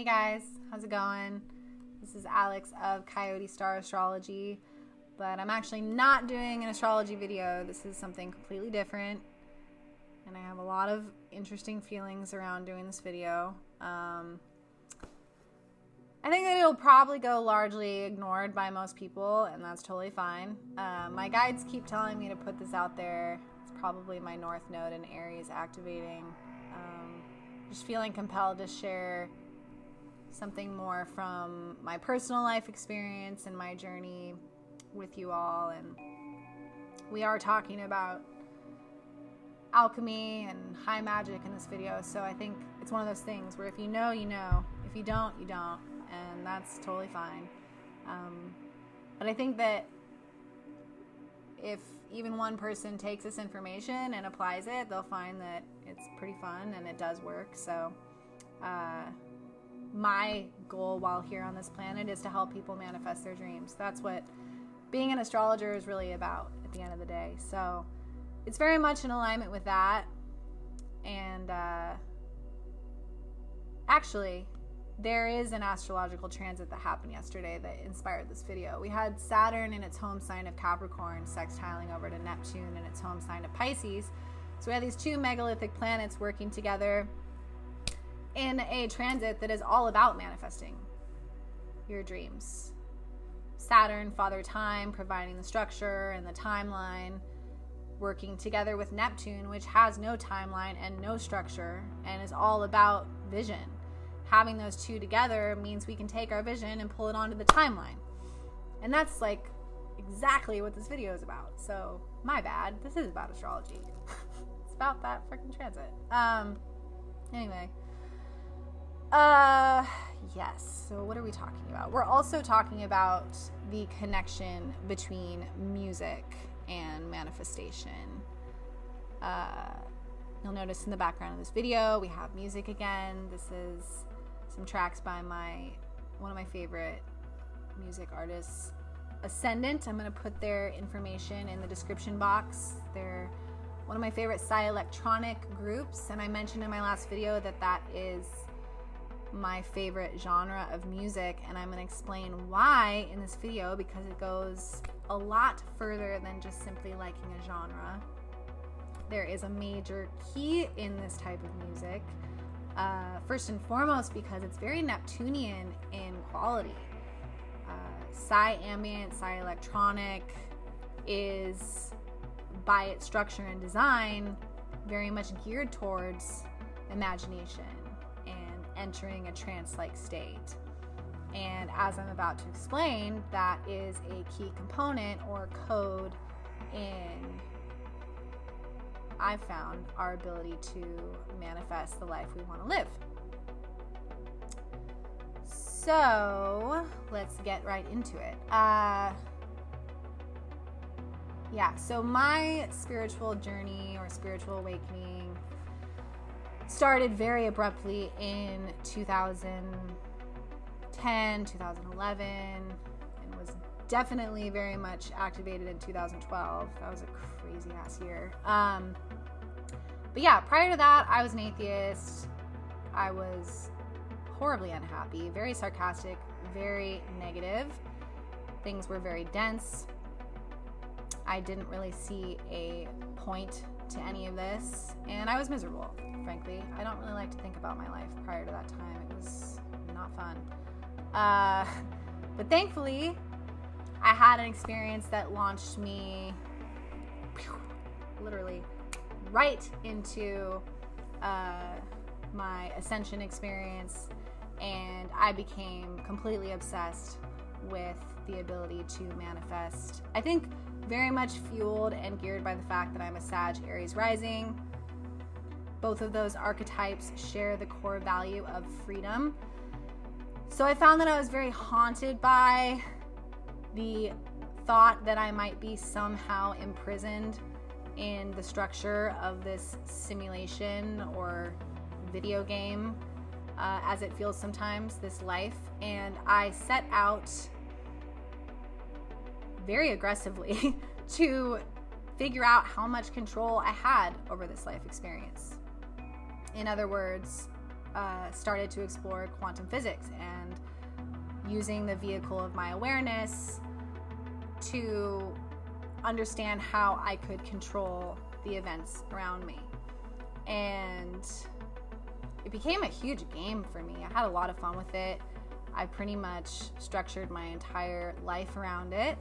Hey guys, how's it going? This is Alex of Coyote Star Astrology, but I'm actually not doing an astrology video. This is something completely different, and I have a lot of interesting feelings around doing this video. I think that it'll probably go largely ignored by most people, and that's totally fine. My guides keep telling me to put this out there. It's probably my North Node in Aries activating. Just feeling compelled to share something more from my personal life experience and my journey with you all. And we are talking about alchemy and high magic in this video, so I think it's one of those things where if you know, you know. If you don't, you don't, and that's totally fine. But I think that if even one person takes this information and applies it, they'll find that it's pretty fun and it does work. So my goal while here on this planet is to help people manifest their dreams. That's what being an astrologer is really about at the end of the day. So it's very much in alignment with that. And actually, there is an astrological transit that happened yesterday that inspired this video. We had Saturn in its home sign of Capricorn sextiling over to Neptune in its home sign of Pisces. So we had these two megalithic planets working together in a transit that is all about manifesting your dreams. Saturn, Father Time, providing the structure and the timeline, working together with Neptune, which has no timeline and no structure and is all about vision. Having those two together means we can take our vision and pull it onto the timeline. And that's like exactly what this video is about. So my bad. This is about astrology. It's about that freaking transit. Anyway. Yes. So what are we talking about? We're also talking about the connection between music and manifestation. You'll notice in the background of this video, we have music again. This is some tracks by one of my favorite music artists, Ascendant. I'm going to put their information in the description box. They're one of my favorite Psy electronic groups, and I mentioned in my last video that that is my favorite genre of music, and I'm going to explain why in this video, because it goes a lot further than just simply liking a genre. There is a major key in this type of music. First and foremost, because it's very Neptunian in quality. Psy Ambient, Psy Electronic is, by its structure and design, very much geared towards imagination and entering a trance-like state. And as I'm about to explain, that is a key component or code in, I've found, our ability to manifest the life we want to live. So let's get right into it. Yeah, so my spiritual journey or spiritual awakening started very abruptly in 2010, 2011, and was definitely very much activated in 2012. That was a crazy ass year. But yeah, prior to that, I was an atheist. I was horribly unhappy, very sarcastic, very negative. Things were very dense. I didn't really see a point to any of this, and I was miserable, frankly. I don't really like to think about my life prior to that time. It was not fun. But thankfully, I had an experience that launched me literally right into my ascension experience, and I became completely obsessed with the ability to manifest. I think very much fueled and geared by the fact that I'm a Sag Aries rising. Both of those archetypes share the core value of freedom. So I found that I was very haunted by the thought that I might be somehow imprisoned in the structure of this simulation or video game, as it feels sometimes, this life. And I set out very aggressively to figure out how much control I had over this life experience. In other words, started to explore quantum physics and using the vehicle of my awareness to understand how I could control the events around me. And it became a huge game for me. I had a lot of fun with it. I pretty much structured my entire life around it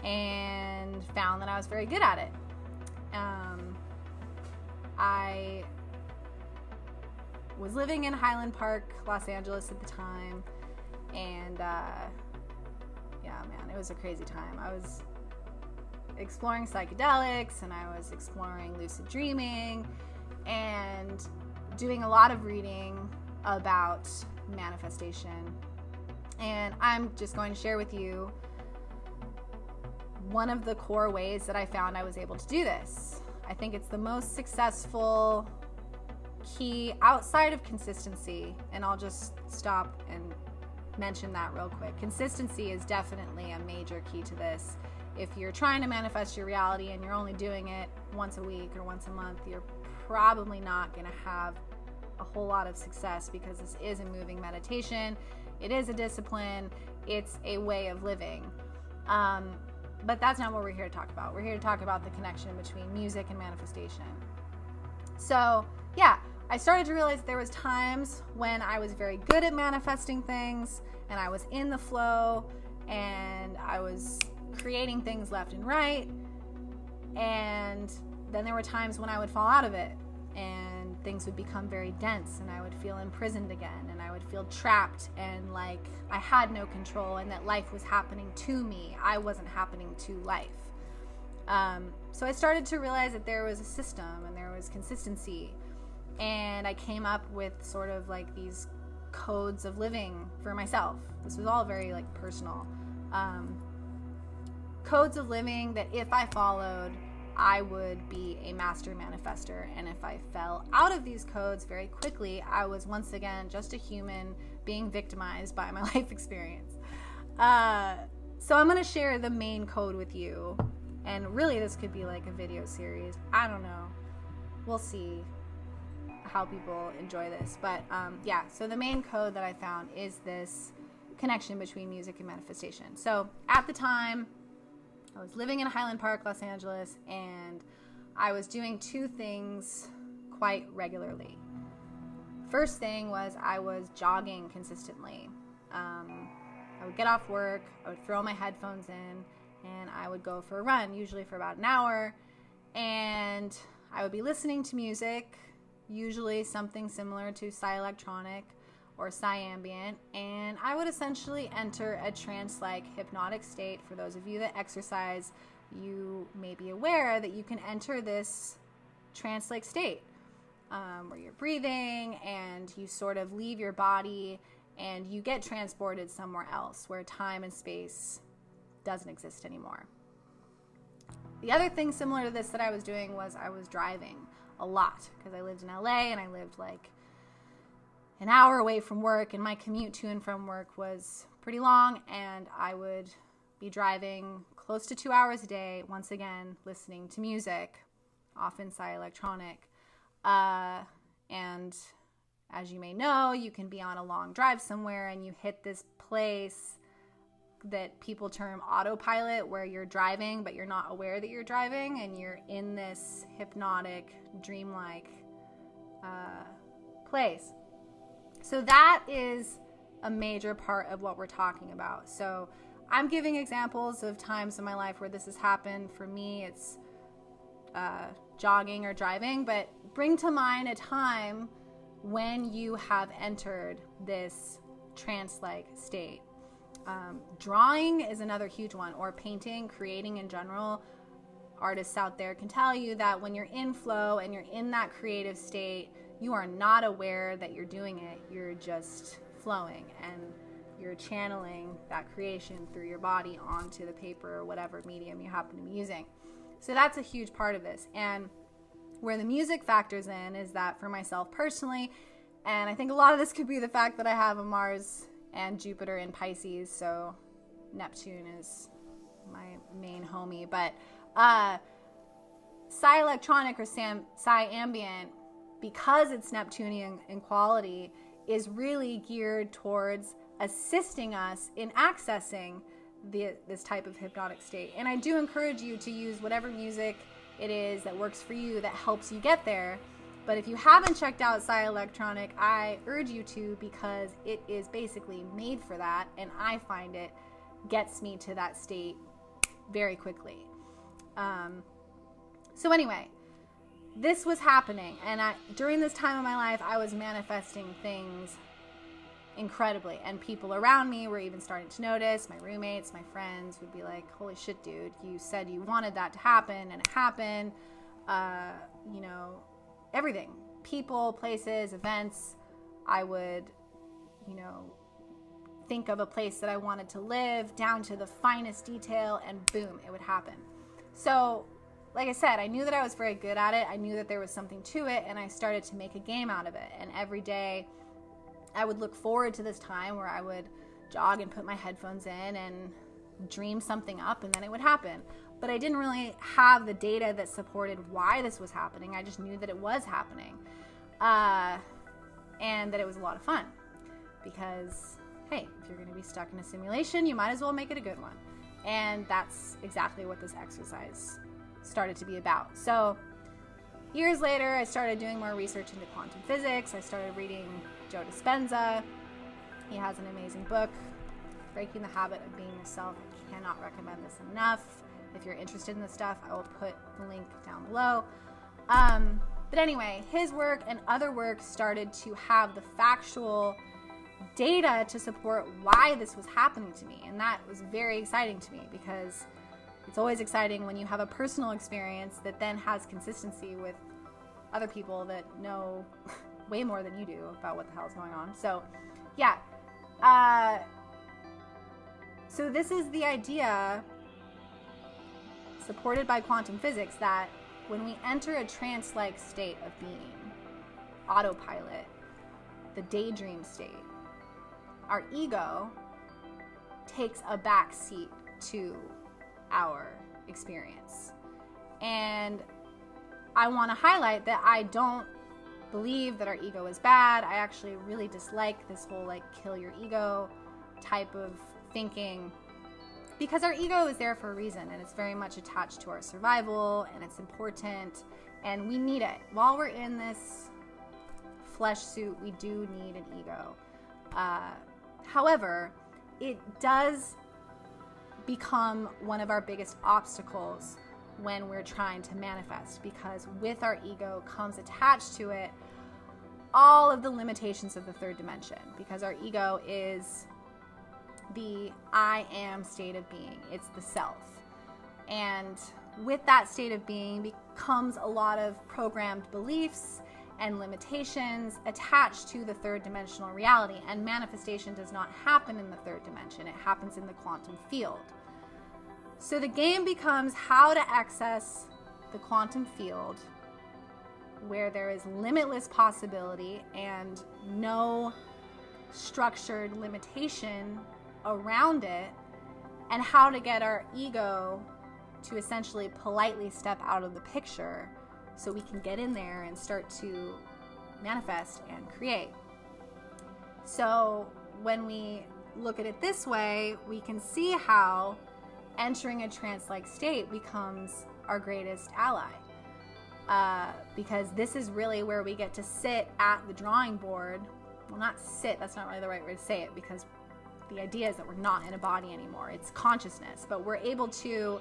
and found that I was very good at it. I was living in Highland Park, Los Angeles at the time, and yeah, man, it was a crazy time. I was exploring psychedelics, and I was exploring lucid dreaming, and doing a lot of reading about manifestation. And I'm just going to share with you one of the core ways that I found I was able to do this. I think it's the most successful key outside of consistency, and I'll just stop and mention that real quick. Consistency is definitely a major key to this. If you're trying to manifest your reality and you're only doing it once a week or once a month, you're probably not going to have a whole lot of success, because this is a moving meditation. It is a discipline. It's a way of living. But that's not what we're here to talk about. We're here to talk about the connection between music and manifestation. So, yeah, I started to realize there was times when I was very good at manifesting things, and I was in the flow, and I was creating things left and right. And then there were times when I would fall out of it, and things would become very dense, and I would feel imprisoned again, and I would feel trapped and like I had no control, and that life was happening to me. I wasn't happening to life. So I started to realize that there was a system and there was consistency, and I came up with sort of like these codes of living for myself. This was all very like personal. Codes of living that if I followed, I would be a master manifester. And if I fell out of these codes very quickly, I was once again just a human being victimized by my life experience. So I'm going to share the main code with you. And really, this could be like a video series. I don't know. We'll see how people enjoy this. But yeah, so the main code that I found is this connection between music and manifestation. So at the time, I was living in Highland Park, Los Angeles, and I was doing two things quite regularly. First thing was I was jogging consistently. I would get off work, I would throw my headphones in, and I would go for a run, usually for about an hour, and I would be listening to music, usually something similar to Psy Electronic or Psy Ambient, and I would essentially enter a trance-like hypnotic state. For those of you that exercise, you may be aware that you can enter this trance-like state where you're breathing and you sort of leave your body and you get transported somewhere else where time and space doesn't exist anymore. The other thing similar to this that I was doing was I was driving a lot, because I lived in LA and I lived like an hour away from work, and my commute to and from work was pretty long, and I would be driving close to 2 hours a day, once again listening to music, often Psy Electronic. And as you may know, you can be on a long drive somewhere and you hit this place that people term autopilot, where you're driving but you're not aware that you're driving, and you're in this hypnotic, dreamlike place. So that is a major part of what we're talking about. So I'm giving examples of times in my life where this has happened. For me, it's jogging or driving, but bring to mind a time when you have entered this trance-like state. Drawing is another huge one, or painting, creating in general. Artists out there can tell you that when you're in flow and you're in that creative state, you are not aware that you're doing it. You're just flowing, and you're channeling that creation through your body onto the paper or whatever medium you happen to be using. So that's a huge part of this. And where the music factors in is that for myself personally, and I think a lot of this could be the fact that I have a Mars and Jupiter in Pisces, so Neptune is my main homie. But Psy Electronic or Psy Ambient because it's Neptunian in quality, is really geared towards assisting us in accessing this type of hypnotic state. And I do encourage you to use whatever music it is that works for you, that helps you get there. But if you haven't checked out Psy Electronic, I urge you to, because it is basically made for that, and I find it gets me to that state very quickly. So anyway, this was happening, and during this time of my life, I was manifesting things incredibly, and people around me were even starting to notice. My roommates, my friends would be like, holy shit, dude, you said you wanted that to happen, and it happened. You know, everything, people, places, events. I would, you know, think of a place that I wanted to live down to the finest detail, and boom, it would happen. So like I said, I knew that I was very good at it. I knew that there was something to it, and I started to make a game out of it. And every day I would look forward to this time where I would jog and put my headphones in and dream something up, and then it would happen. But I didn't really have the data that supported why this was happening. I just knew that it was happening, and that it was a lot of fun, because hey, if you're going to be stuck in a simulation, you might as well make it a good one. And that's exactly what this exercise started to be about. So years later, I started doing more research into quantum physics. I started reading Joe Dispenza. He has an amazing book, Breaking the Habit of Being Yourself. I cannot recommend this enough. If you're interested in this stuff, I will put the link down below. But anyway, his work and other work started to have the factual data to support why this was happening to me. And that was very exciting to me, because it's always exciting when you have a personal experience that then has consistency with other people that know way more than you do about what the hell is going on. So yeah, so this is the idea, supported by quantum physics, that when we enter a trance-like state of being, autopilot, the daydream state, our ego takes a back seat to our experience. And I want to highlight that I don't believe that our ego is bad. I actually really dislike this whole like kill your ego type of thinking, because our ego is there for a reason, and it's very much attached to our survival, and it's important, and we need it. While we're in this flesh suit, we do need an ego. However, it does become one of our biggest obstacles when we're trying to manifest, because with our ego comes attached to it all of the limitations of the third dimension, because our ego is the I am state of being. It's the self. And with that state of being comes a lot of programmed beliefs and limitations attached to the third dimensional reality. And manifestation does not happen in the third dimension. It happens in the quantum field. So the game becomes how to access the quantum field, where there is limitless possibility and no structured limitation around it, and how to get our ego to essentially politely step out of the picture so we can get in there and start to manifest and create. So when we look at it this way, we can see how entering a trance-like state becomes our greatest ally, because this is really where we get to sit at the drawing board. Well, not sit, that's not really the right way to say it, because the idea is that we're not in a body anymore. It's consciousness, but we're able to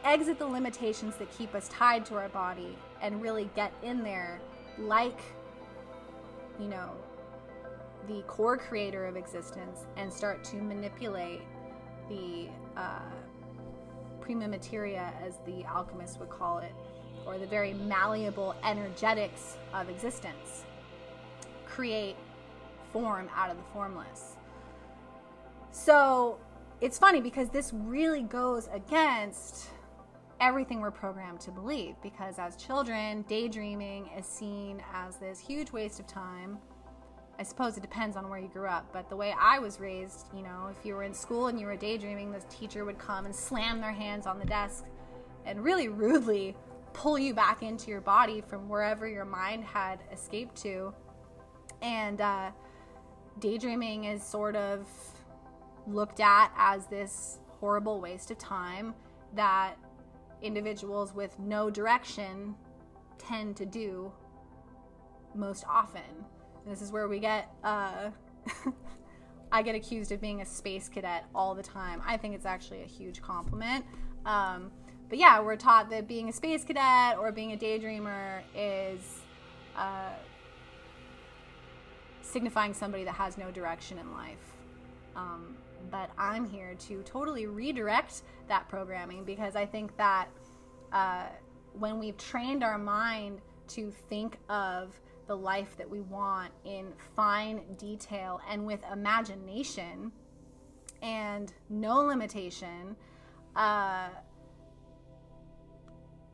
exit the limitations that keep us tied to our body and really get in there like, you know, the core creator of existence, and start to manipulate the prima materia, as the alchemists would call it, or the very malleable energetics of existence. Create form out of the formless. So it's funny, because this really goes against everything we're programmed to believe, because as children, daydreaming is seen as this huge waste of time. I suppose it depends on where you grew up, but the way I was raised, you know, if you were in school and you were daydreaming, the teacher would come and slam their hands on the desk and really rudely pull you back into your body from wherever your mind had escaped to. And daydreaming is sort of looked at as this horrible waste of time that individuals with no direction tend to do most often. And this is where we get I get accused of being a space cadet all the time. I think it's actually a huge compliment. But yeah, we're taught that being a space cadet or being a daydreamer is signifying somebody that has no direction in life. But I'm here to totally redirect that programming, because I think that when we've trained our mind to think of the life that we want in fine detail and with imagination and no limitation,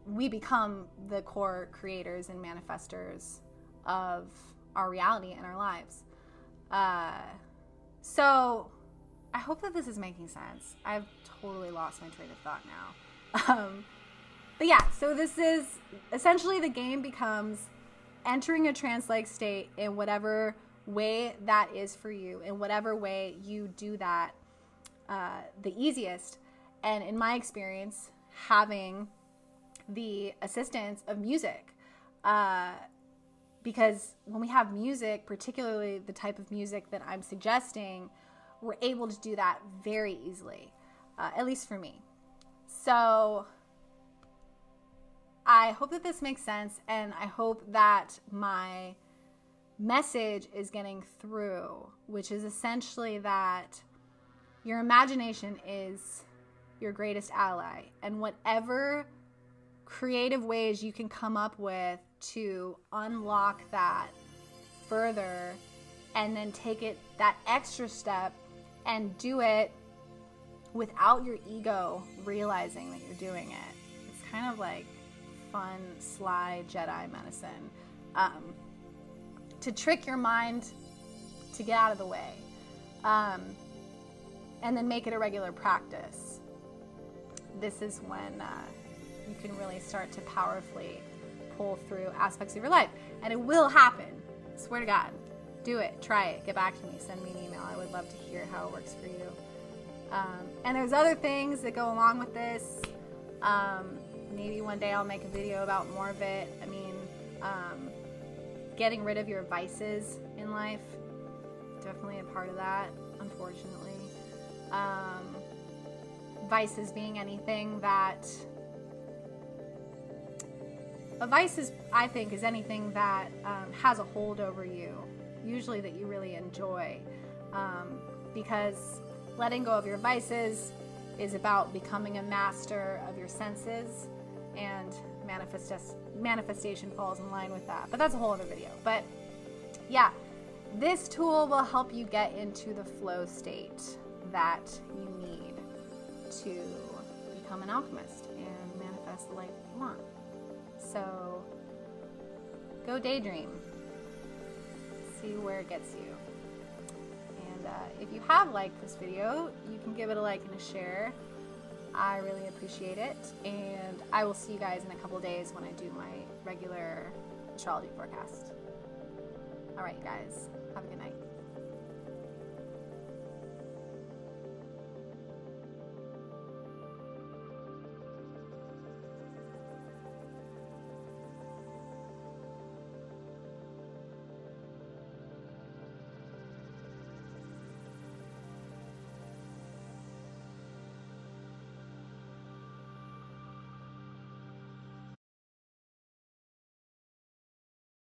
we become the core creators and manifestors of our reality and our lives. So I hope that this is making sense. I've totally lost my train of thought now. But yeah, so this is essentially, the game becomes entering a trance-like state in whatever way that is for you, in whatever way you do that the easiest. And in my experience, having the assistance of music, because when we have music, particularly the type of music that I'm suggesting, we're able to do that very easily, at least for me. So I hope that this makes sense, and I hope that my message is getting through, which is essentially that your imagination is your greatest ally, and whatever creative ways you can come up with to unlock that further, and then take it that extra step and do it without your ego realizing that you're doing it. It's kind of like fun, sly Jedi medicine, to trick your mind to get out of the way, and then make it a regular practice. This is when you can really start to powerfully pull through aspects of your life, and it will happen. Swear to God. Do it. Try it. Get back to me. Send me an email. I would love to hear how it works for you. And there's other things that go along with this. Maybe one day I'll make a video about more of it. I mean, getting rid of your vices in life, definitely a part of that, unfortunately. Vices being anything that... A vice is, I think, is anything that has a hold over you, usually that you really enjoy, because letting go of your vices is about becoming a master of your senses, and manifestation falls in line with that. But that's a whole other video. But yeah, this tool will help you get into the flow state that you need to become an alchemist and manifest the life you want. So go daydream. See where it gets you. And if you have liked this video, you can give it a like and a share. I really appreciate it. And I will see you guys in a couple days when I do my regular astrology forecast. All right, guys. Have a good night.